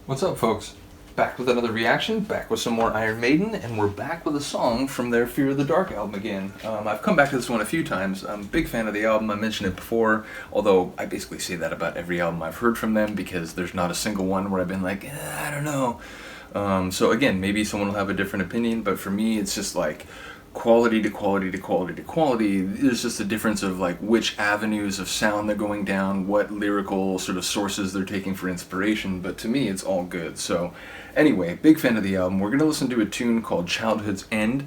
What's up, folks? Back with another reaction, back with some more Iron Maiden, and we're back with a song from their Fear of the Dark album again. I've come back to this one a few times. I'm a big fan of the album. I mentioned it before, although I basically say that about every album I've heard from them because there's not a single one where I've been like, I don't know. So again, maybe someone will have a different opinion, but for me, it's just like quality to quality to quality to quality. There's just a difference of like which avenues of sound they're going down, what lyrical sort of sources they're taking for inspiration, but to me it's all good. So anyway, big fan of the album. We're going to listen to a tune called Childhood's End.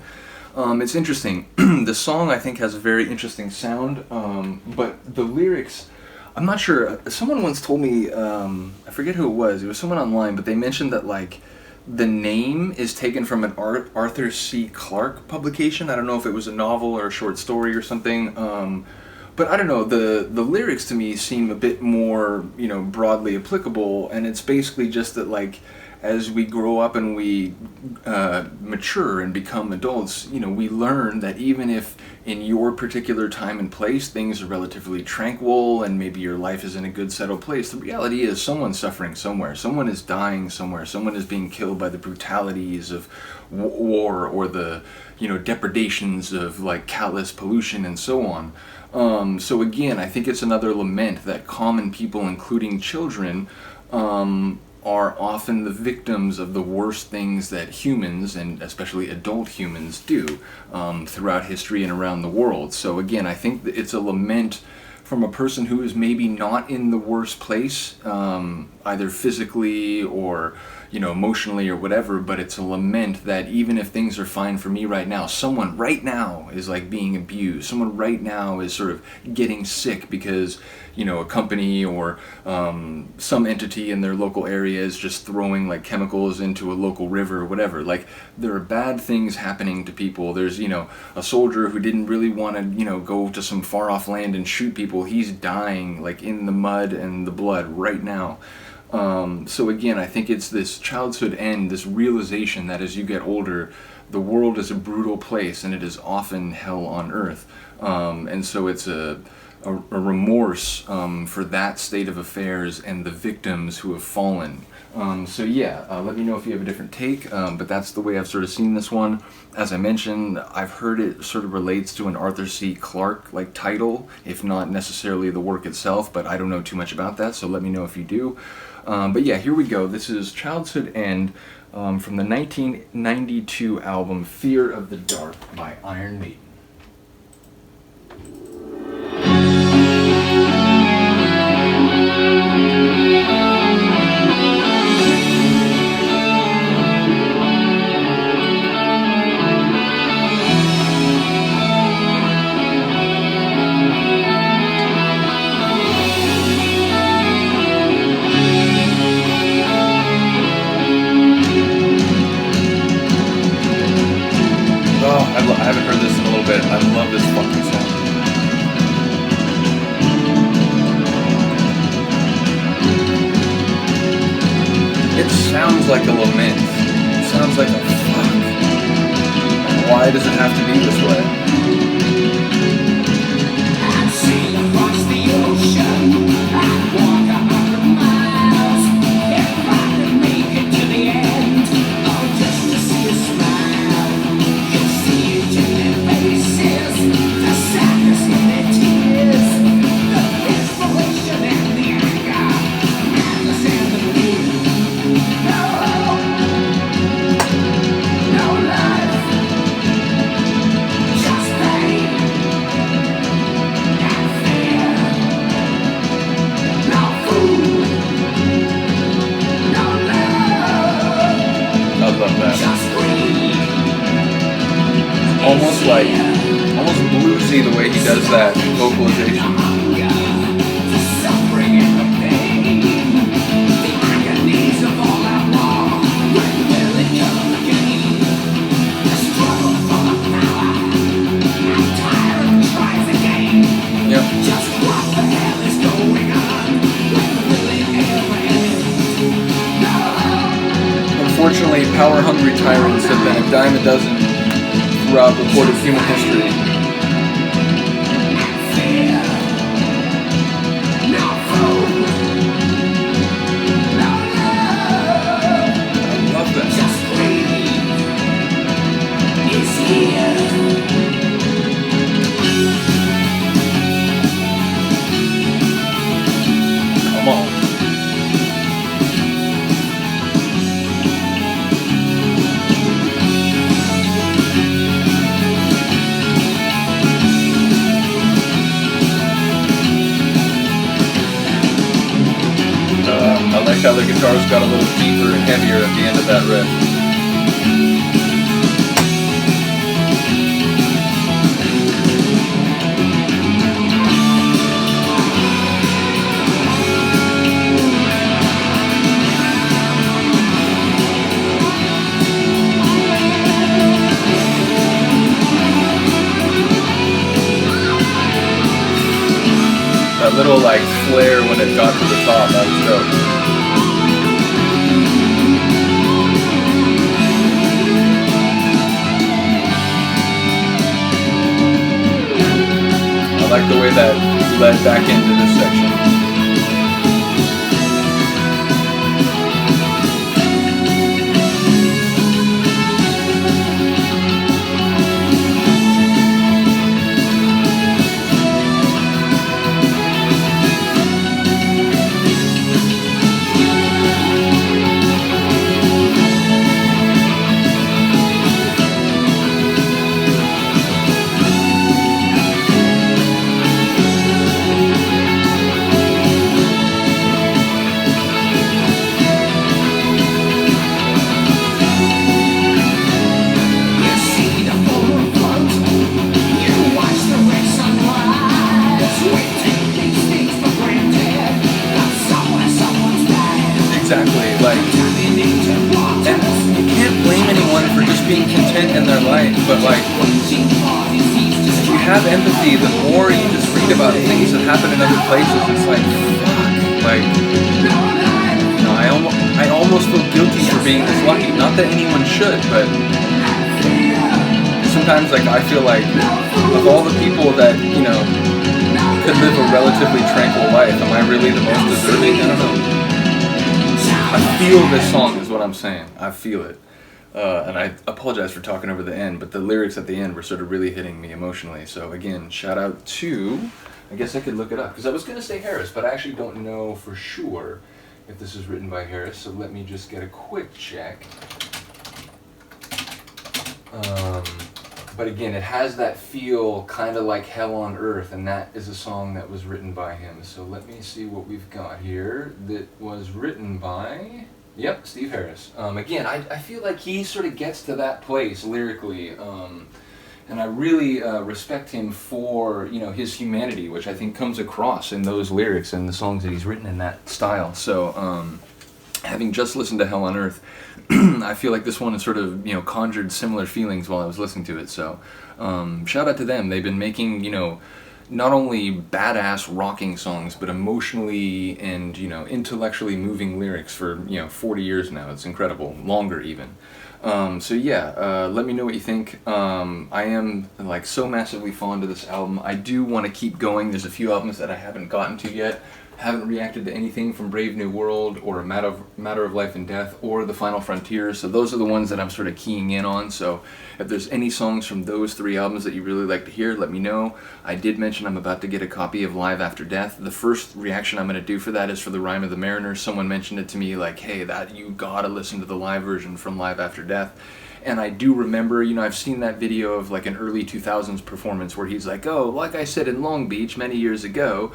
It's interesting. The song I think has a very interesting sound, but the lyrics, I'm not sure. Someone once told me, I forget who it was someone online, but they mentioned that like the name is taken from an Arthur C. Clarke publication. I don't know if it was a novel or a short story or something. But I don't know, the lyrics to me seem a bit more, broadly applicable, and it's basically just that, like, as we grow up and we mature and become adults, we learn that even if in your particular time and place things are relatively tranquil and maybe your life is in a good settled place, the reality is someone's suffering somewhere, someone is dying somewhere, someone is being killed by the brutalities of war or the depredations of like callous pollution and so on. So again, I think it's another lament that common people, including children, are often the victims of the worst things that humans, and especially adult humans, do throughout history and around the world. So again, I think that it's a lament from a person who is maybe not in the worst place, either physically or emotionally or whatever, but it's a lament that even if things are fine for me right now, someone right now is like being abused, someone right now is sort of getting sick because a company or some entity in their local area is just throwing like chemicals into a local river or whatever. Like, there are bad things happening to people. There's a soldier who didn't really want to go to some far off land and shoot people. He's dying like in the mud and the blood right now. So again, I think it's this childhood end, this realization that as you get older, the world is a brutal place and it is often hell on earth. And so it's a remorse for that state of affairs and the victims who have fallen. So yeah, let me know if you have a different take, but that's the way I've sort of seen this one. As I mentioned, I've heard it sort of relates to an Arthur C. Clarke like title, if not necessarily the work itself, but I don't know too much about that, so let me know if you do. But yeah, here we go. This is Childhood's End from the 1992 album Fear of the Dark by Iron Maiden. I haven't heard this in a little bit. I love this fucking song. It sounds like a lament. It sounds like a fuck. Why does it have to be this way? I'd sail across the ocean. I'd walk 100 miles. If I could make it to the end, oh, just to see a smile. You'll see it in their faces, the sadness in their tears, the desperation and the anger, madness and the fear. No hope, no life, just pain and fear. No food, no love, I love that. just greed. Almost bluesy the way he does that vocalization. The suffering and the pain, the agonies of all our war. When will it come again? The struggle for the power. I'm tired and tries again. Yep. Just what the hell is going on? When will it ever end? No. Unfortunately, power-hungry tyrants have been a dime a dozen throughout recorded human history. Fear. No food. No love. like how the guitars got a little deeper and heavier at the end of that riff. That little like flare when it got to the top, that was dope. I like the way that led back into this section. Exactly, like, and you can't blame anyone for just being content in their life, but like, if you have empathy, the more you just read about things that happen in other places, it's like, fuck, like, no, I almost feel guilty for being this lucky, not that anyone should, but sometimes, like, I feel like, of all the people that, you know, could live a relatively tranquil life, am I really the most deserving? I don't know. I feel this song is what I'm saying. I feel it. And I apologize for talking over the end, but the lyrics at the end were sort of really hitting me emotionally. So again, shout out to, I guess I could look it up, because I was going to say Harris, but I actually don't know for sure if this is written by Harris, so let me just get a quick check. But again, it has that feel kind of like Hell on Earth, and that is a song that was written by him. So let me see what we've got here that was written by, yep, Steve Harris. Again, I feel like he sort of gets to that place lyrically, and I really respect him for, you know, his humanity, which I think comes across in those lyrics and the songs that he's written in that style. So having just listened to Hell on Earth, I feel like this one has sort of, you know, conjured similar feelings while I was listening to it. So shout out to them. They've been making, you know, not only badass rocking songs, but emotionally and, you know, intellectually moving lyrics for, you know, 40 years now. It's incredible. Longer even. So yeah, let me know what you think. I am like so massively fond of this album. I do want to keep going. There's a few albums that I haven't gotten to yet. Haven't reacted to anything from Brave New World or Matter of Life and Death or The Final Frontier, so those are the ones that I'm sort of keying in on. So if there's any songs from those three albums that you really like to hear, let me know. I did mention I'm about to get a copy of Live After Death. The first reaction I'm going to do for that is for The Rime of the Mariner. Someone mentioned it to me like, hey, that you gotta listen to the live version from Live After Death. And I do remember, you know, I've seen that video of like an early 2000s performance where he's like, oh, like I said in Long Beach many years ago,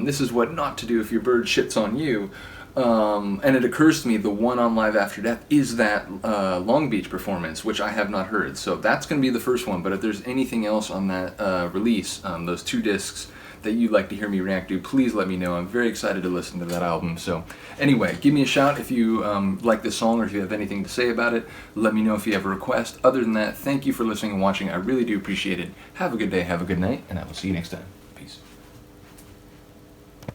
this is what not to do if your bird shits on you. And it occurs to me the one on Live After Death is that Long Beach performance, which I have not heard. So that's going to be the first one. But if there's anything else on that release, those two discs that you'd like to hear me react to, please let me know. I'm very excited to listen to that album. So anyway, give me a shout if you like this song or if you have anything to say about it. Let me know if you have a request. Other than that, thank you for listening and watching. I really do appreciate it. Have a good day, have a good night, and I will see you next time. Peace.